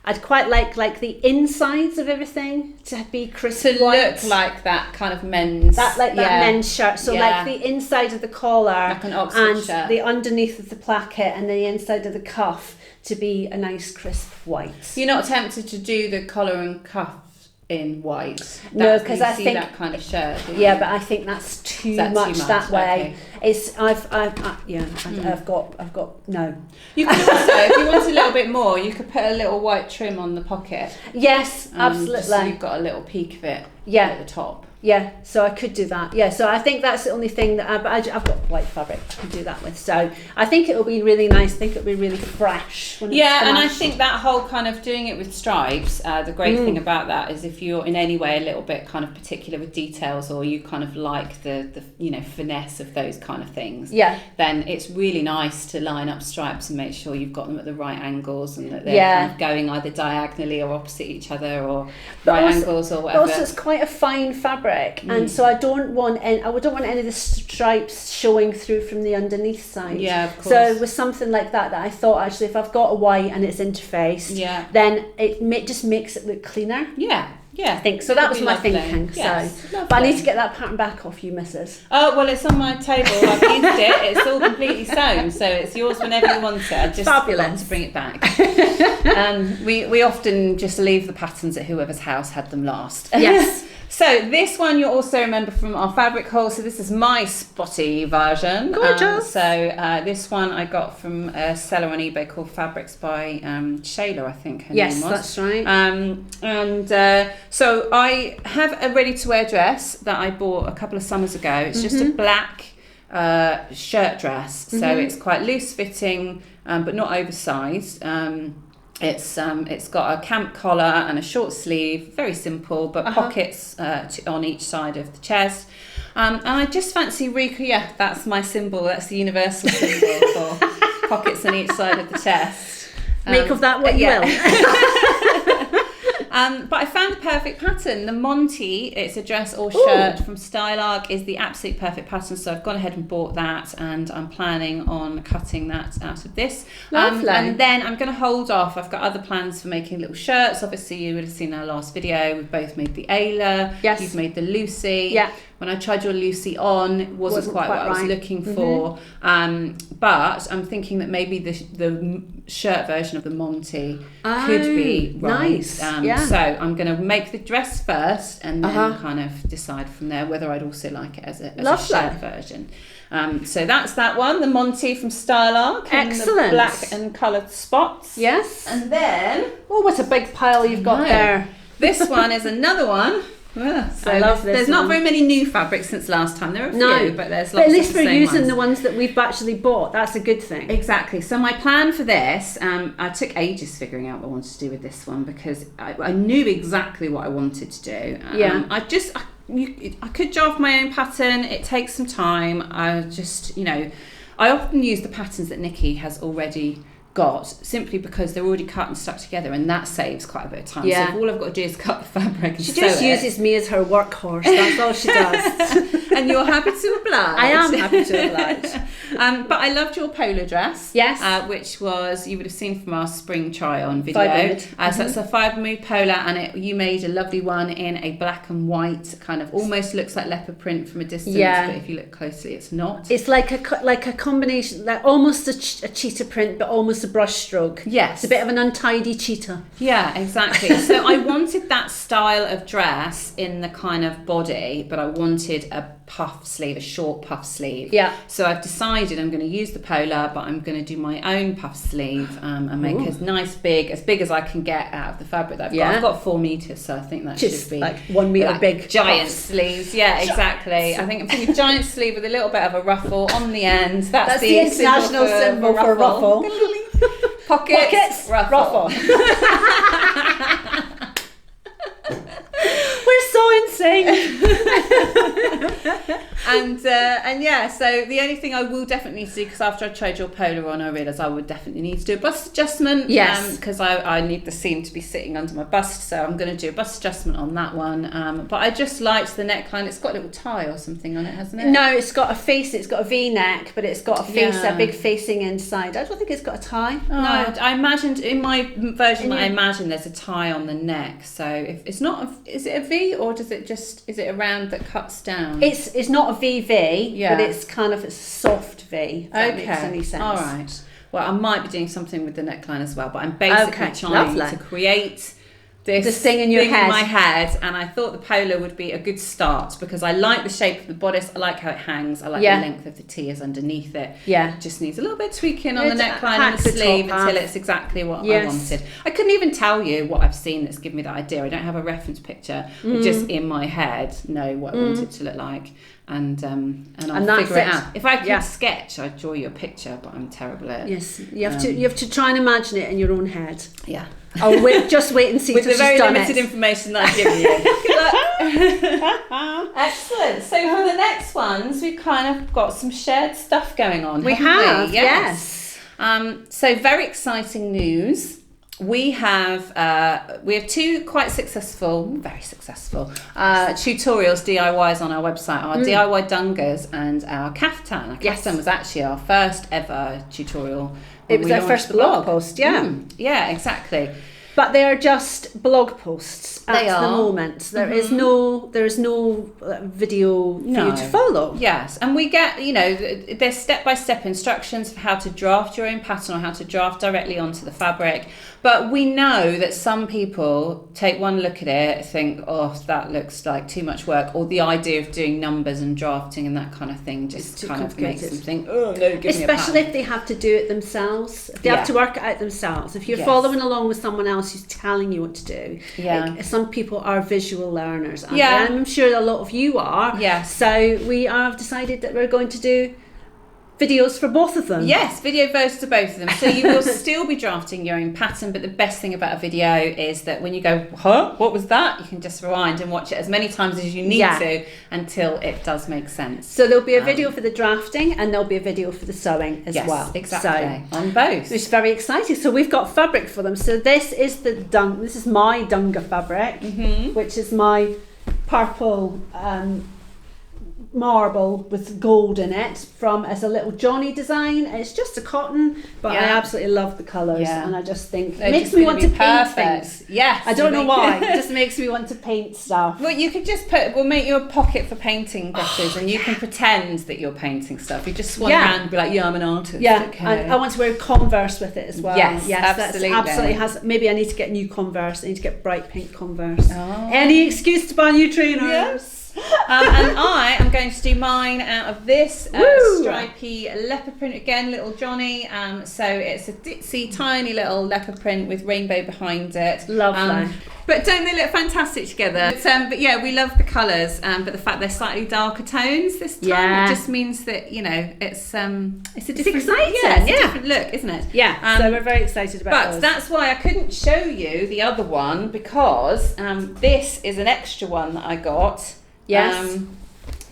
Speaker 2: the insides of everything to be crisp white.
Speaker 1: Look like that kind of men's.
Speaker 2: That men's shirt. So like the inside of the collar
Speaker 1: like an Oxford shirt.
Speaker 2: The underneath of the placket and the inside of the cuff to be a nice crisp white.
Speaker 1: You're not tempted to do the collar and cuff in white?
Speaker 2: No, because I
Speaker 1: see
Speaker 2: think
Speaker 1: that kind of shirt.
Speaker 2: But I think that's too much that way.
Speaker 1: Okay.
Speaker 2: It's I've got no.
Speaker 1: You could also, if you want a little bit more, you could put a little white trim on the pocket.
Speaker 2: Yes, absolutely.
Speaker 1: Just so you've got a little peek of it at the top.
Speaker 2: Yeah, so I could do that. Yeah, so I think that's the only thing that I've got white fabric I can do that with. So I think it'll be really nice. I think it'll be really fresh. When it's
Speaker 1: and I think that whole kind of doing it with stripes, the great thing about that is if you're in any way a little bit kind of particular with details or you kind of like the finesse of those kind of things, then it's really nice to line up stripes and make sure you've got them at the right angles and that they're kind of going either diagonally or opposite each other or angles or whatever.
Speaker 2: Also, it's quite a fine fabric. And so I don't want any of the stripes showing through from the underneath side.
Speaker 1: Yeah, of course.
Speaker 2: So with something like that I thought actually if I've got a white and it's interfaced, then it just makes it look cleaner.
Speaker 1: Yeah.
Speaker 2: I think so. That was my thinking.
Speaker 1: Yes,
Speaker 2: but I need to get that pattern back off you, missus.
Speaker 1: Oh well, it's on my table. I've used it. It's all completely sewn, so it's yours whenever you want it. I just forgot to bring it back. We often just leave the patterns at whoever's house had them last.
Speaker 2: Yes.
Speaker 1: So this one you'll also remember from our fabric haul. So this is my spotty version.
Speaker 2: Gorgeous.
Speaker 1: This one I got from a seller on eBay called Fabrics by Shayla, I think her name was.
Speaker 2: Yes, that's right.
Speaker 1: So I have a ready-to-wear dress that I bought a couple of summers ago. It's just a black shirt dress. So it's quite loose-fitting, but not oversized. It's got a camp collar and a short sleeve, very simple, but pockets on each side of the chest. And I just fancy that's my symbol. That's the universal symbol for pockets on each side of the chest.
Speaker 2: Make of that what you will.
Speaker 1: But I found the perfect pattern. The Monty, it's a dress or shirt from Stylark, is the absolute perfect pattern. So I've gone ahead and bought that, and I'm planning on cutting that out of this.
Speaker 2: Lovely.
Speaker 1: And then I'm going to hold off. I've got other plans for making little shirts. Obviously, you would have seen our last video. We've both made the Ayla.
Speaker 2: Yes.
Speaker 1: You've made the Lucy.
Speaker 2: Yeah.
Speaker 1: When I tried your Lucy on, it wasn't quite what I was looking for. But I'm thinking that maybe the shirt version of the Monty could be right.
Speaker 2: Nice.
Speaker 1: So I'm going to make the dress first and then kind of decide from there whether I'd also like it as a shirt version. So that's that one, the Monty from Stylark.
Speaker 2: Excellent.
Speaker 1: The black and coloured spots.
Speaker 2: Yes.
Speaker 1: And then...
Speaker 2: Oh, what a big pile you've got there.
Speaker 1: This one is another one. So
Speaker 2: I love this.
Speaker 1: There's not very many new fabrics since last time. There are a few, but there's lots of the same ones.
Speaker 2: But at least we're using the ones that we've actually bought. That's a good thing.
Speaker 1: Exactly. So my plan for this, I took ages figuring out what I wanted to do with this one because I knew exactly what I wanted to do. I could draft my own pattern. It takes some time. I often use the patterns that Nikki has already got simply because they're already cut and stuck together, and that saves quite a bit of time. So if all I've got to do is cut the fabric and
Speaker 2: she just uses me as her workhorse. That's all she does.
Speaker 1: And you're happy to oblige.
Speaker 2: I am happy to oblige.
Speaker 1: But I loved your polo dress.
Speaker 2: Yes.
Speaker 1: Which was, you would have seen from our spring try on video. So that's a 5-mood polo, and you made a lovely one in a black and white, kind of almost looks like leopard print from a distance, but if you look closely it's not.
Speaker 2: It's like a combination, like almost a cheetah print but almost a brush stroke.
Speaker 1: Yes.
Speaker 2: It's a bit of an untidy cheetah.
Speaker 1: Yeah, exactly. So I wanted that style of dress in the kind of body, but I wanted a puff sleeve, a short puff sleeve.
Speaker 2: Yeah.
Speaker 1: So I've decided I'm going to use the polar, but I'm going to do my own puff sleeve and make as big as I can get out of the fabric that I've got. I've got 4 meters, so I think that should be
Speaker 2: like 1 meter big
Speaker 1: giant
Speaker 2: puffs.
Speaker 1: Sleeves. Yeah, exactly. I think I'm thinking giant sleeve with a little bit of a ruffle on the end. That's
Speaker 2: the international symbol for ruffle.
Speaker 1: Pockets, ruffle.
Speaker 2: We're so in sync.
Speaker 1: And yeah, so the only thing I will definitely need to do, because after I tried your polo on, I realised I would definitely need to do a bust adjustment.
Speaker 2: Yes.
Speaker 1: Because I need the seam to be sitting under my bust, so I'm going to do a bust adjustment on that one. But I just liked the neckline. It's got a little tie or something on it, hasn't it?
Speaker 2: No, it's got a face. It's got a V-neck, but it's got a face, a big facing inside. I don't think it's got a tie.
Speaker 1: Oh,
Speaker 2: No.
Speaker 1: I imagined in my version I imagine there's a tie on the neck. So if it's not, is it a V or is it a round that cuts down?
Speaker 2: It's not a VV,
Speaker 1: Yeah.
Speaker 2: but it's kind of a soft V. If that makes any sense.
Speaker 1: All right. Well, I might be doing something with the neckline as well, but I'm basically
Speaker 2: Okay,
Speaker 1: trying
Speaker 2: lovely.
Speaker 1: to create this
Speaker 2: thing in your head.
Speaker 1: in my head, and I thought the polo would be a good start because I like the shape of the bodice, I like how it hangs, I like
Speaker 2: Yeah.
Speaker 1: the length of the tiers underneath it.
Speaker 2: Yeah.
Speaker 1: It just needs a little bit of tweaking on the
Speaker 2: It's
Speaker 1: neckline and
Speaker 2: hack
Speaker 1: the
Speaker 2: the
Speaker 1: sleeve
Speaker 2: top
Speaker 1: until
Speaker 2: half.
Speaker 1: it's exactly what
Speaker 2: Yes.
Speaker 1: I wanted. I couldn't even tell you what I've seen that's given me that idea. I don't have a reference picture, but just in my head know what I want it to look like. And I'll
Speaker 2: that's
Speaker 1: figure it
Speaker 2: it.
Speaker 1: out. If I could
Speaker 2: Yeah.
Speaker 1: sketch, I'd draw you a picture, but I'm terrible at it.
Speaker 2: Yes, you have to try and imagine it in your own head.
Speaker 1: Yeah.
Speaker 2: Oh, just wait and see
Speaker 1: With
Speaker 2: till
Speaker 1: the
Speaker 2: she's
Speaker 1: very
Speaker 2: done
Speaker 1: limited
Speaker 2: it.
Speaker 1: information that I've given you. Good luck. Excellent. So for the next ones, we've kind of got some shared stuff going on.
Speaker 2: We
Speaker 1: haven't
Speaker 2: have,
Speaker 1: we?
Speaker 2: yes.
Speaker 1: So very exciting news. We have two quite successful, very successful tutorials, DIYs on our website. Our DIY Dungas and our Caftan. Our Caftan was actually our first ever tutorial.
Speaker 2: It was our first blog post, yeah.
Speaker 1: Yeah, exactly.
Speaker 2: But they are just blog posts at
Speaker 1: They
Speaker 2: the
Speaker 1: are.
Speaker 2: moment. There is no video for you to follow.
Speaker 1: Yes, and we get, there's step-by-step instructions for how to draft your own pattern or how to draft directly onto the fabric. But we know that some people take one look at it, think, oh, that looks like too much work, or the idea of doing numbers and drafting and that kind of thing just kind of makes them think, oh, no, give me a pattern.
Speaker 2: Especially if they have to do it themselves. If they have to work it out themselves. If you're following along with someone else who's telling you what to do.
Speaker 1: Yeah.
Speaker 2: Like, some people are visual learners. And
Speaker 1: Yeah.
Speaker 2: I'm sure a lot of you are.
Speaker 1: Yes.
Speaker 2: So we have decided that we're going to do videos for both of them.
Speaker 1: Yes, video versions of both of them. So you will still be drafting your own pattern, but the best thing about a video is that when you go, huh, what was that? You can just rewind and watch it as many times as you need to until it does make sense.
Speaker 2: So there'll be a video for the drafting and there'll be a video for the sewing as well.
Speaker 1: Exactly.
Speaker 2: So,
Speaker 1: on both.
Speaker 2: it's very exciting. So we've got fabric for them. So this is this is my Dunga fabric, which is my purple marble with gold in it as a little Johnny design. It's just a cotton, but I absolutely love the colours and I just think it makes me want to paint things.
Speaker 1: Yes.
Speaker 2: I don't know why. It just makes me want to paint stuff.
Speaker 1: Well, you could just we'll make you a pocket for painting brushes and you can pretend that you're painting stuff. You just swan around and be like, I'm an artist.
Speaker 2: Yeah,
Speaker 1: okay.
Speaker 2: and I want to wear Converse with it as well.
Speaker 1: Yes,
Speaker 2: absolutely.
Speaker 1: that's
Speaker 2: absolutely has. Maybe I need to get new Converse. I need to get bright pink Converse. Any excuse to buy new trainers.
Speaker 1: Yes. And I am going to do mine out of this stripy leopard print again, little Johnny. So it's a ditzy, tiny little leopard print with rainbow behind it.
Speaker 2: Lovely.
Speaker 1: But don't they look fantastic together? But yeah, we love the colours. But the fact they're slightly darker tones this time, it just means that it's a different,
Speaker 2: exciting.
Speaker 1: It's a different look, isn't it?
Speaker 2: Yeah. So we're very excited about
Speaker 1: But
Speaker 2: those.
Speaker 1: that's why I couldn't show you the other one because this is an extra one that I got.
Speaker 2: Yes.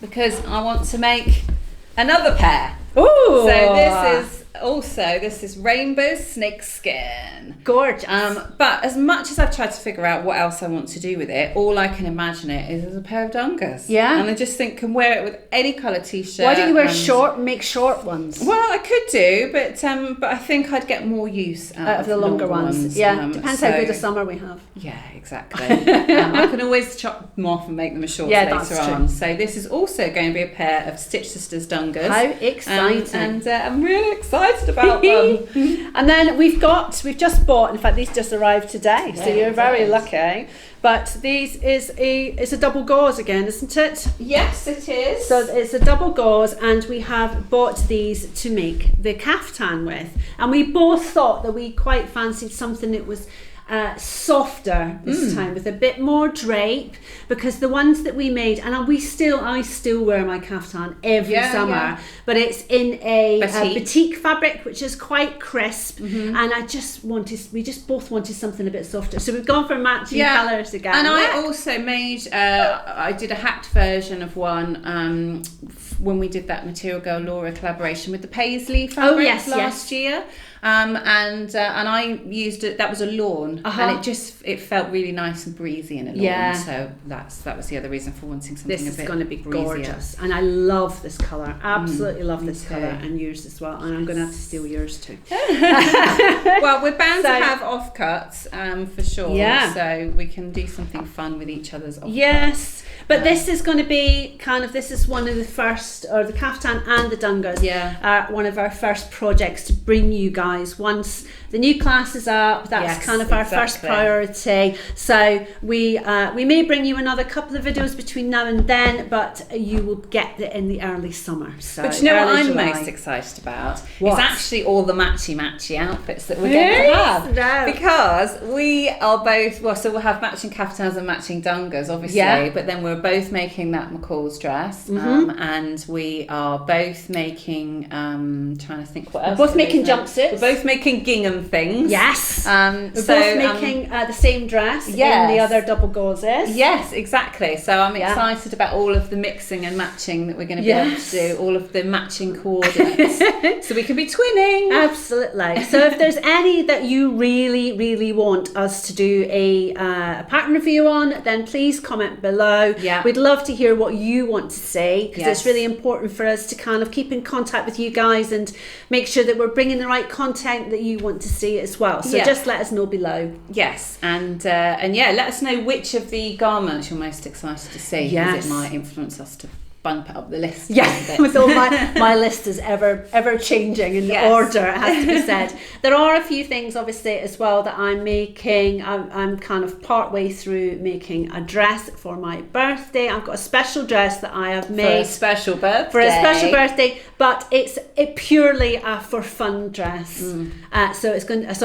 Speaker 1: Because I want to make another pair.
Speaker 2: Ooh.
Speaker 1: So this is rainbow snakeskin.
Speaker 2: Gorgeous.
Speaker 1: But as much as I've tried to figure out what else I want to do with it, all I can imagine it is as a pair of dungas.
Speaker 2: Yeah.
Speaker 1: And I just think can wear it with any colour t-shirt.
Speaker 2: Why don't you wear make short ones?
Speaker 1: Well, I could do, but I think I'd get more use out
Speaker 2: of the longer ones. Yeah. Depends how good a summer we have.
Speaker 1: Yeah, exactly. I can always chop them off and make them as shorts later on. So this is also going to be a pair of Stitch Sisters dungas.
Speaker 2: How exciting.
Speaker 1: And I'm really excited about them.
Speaker 2: And then we've just bought, in fact these just arrived today, so you're very lucky. But it's a double gauze again, isn't it?
Speaker 1: Yes, it is.
Speaker 2: So it's a double gauze, and we have bought these to make the caftan with. And we both thought that we quite fancied something that was softer this time, with a bit more drape, because the ones that we made, and I still wear my caftan every summer, but it's in a batik fabric, which is quite crisp, and we just both wanted something a bit softer, so we've gone for matching colours again.
Speaker 1: And I also made I did a hacked version of one when we did that Material Girl Laura collaboration with the paisley fabric last year. And I used it. That was a lawn, and it felt really nice and breezy in a lawn. Yeah. So that was the other reason for wanting something a bit. This is going to be
Speaker 2: breezier. Gorgeous, and I love this colour. Absolutely love this colour, and yours as well. And I'm going to have to steal yours too.
Speaker 1: Well, we're bound to have offcuts for sure. Yeah. So we can do something fun with each other's offcuts.
Speaker 2: Yes. But this is going to be this is one of the first, or the caftan and the dungas, one of our first projects to bring you guys once the new class is up. That's kind of our first priority. So we may bring you another couple of videos between now and then, but you will get it in the early summer. So
Speaker 1: but you know what I'm most excited about? It's actually all the matchy outfits that we're going to have. No. Because we are both, so we'll have matching caftans and matching dungas, obviously, but then we're both making that McCall's dress, and we are both making, trying to think what else.
Speaker 2: We're both making jumpsuits.
Speaker 1: We're both making gingham things.
Speaker 2: Yes. We're both making the same dress in the other double gauzes.
Speaker 1: Yes, exactly. So I'm excited about all of the mixing and matching that we're going to be able to do, all of the matching coordinates, so we can be twinning.
Speaker 2: Absolutely. So if there's any that you really, really want us to do a pattern review on, then please comment below. Yeah. We'd love to hear what you want to see, because it's really important for us to kind of keep in contact with you guys and make sure that we're bringing the right content that you want to see as well. So just let us know below.
Speaker 1: Yes, and let us know which of the garments you're most excited to see, because it might influence us to bump it up the list.
Speaker 2: With all my list is ever changing in the order, it has to be said. There are a few things obviously as well that I'm making. I'm kind of part way through making a dress for my birthday. I've got a special dress that I have made
Speaker 1: for a special birthday,
Speaker 2: but it's purely a for fun dress. So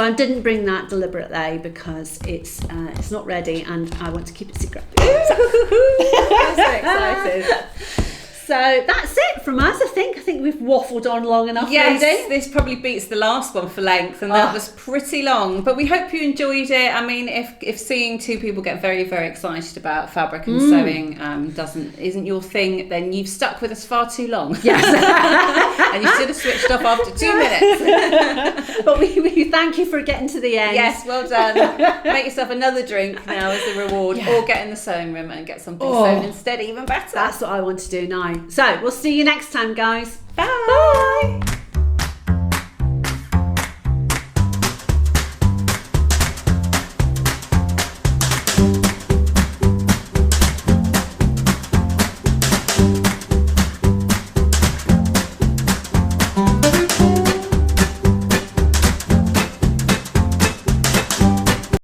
Speaker 2: I didn't bring that deliberately because it's not ready and I want to keep it secret.
Speaker 1: I'm so excited.
Speaker 2: So that's it from us. I think we've waffled on long enough.
Speaker 1: Yes, this probably beats the last one for length, and that was pretty long. But we hope you enjoyed it. I mean, if seeing two people get very, very excited about fabric and sewing isn't your thing, then you've stuck with us far too long. Yes, and you should have switched off after 2 minutes.
Speaker 2: But we thank you for getting to the end.
Speaker 1: Yes, well done. Make yourself another drink now as a reward, or get in the sewing room and get something sewn instead. Even better.
Speaker 2: That's what I want to do now. So we'll see you next time, guys.
Speaker 1: Bye.
Speaker 2: Bye.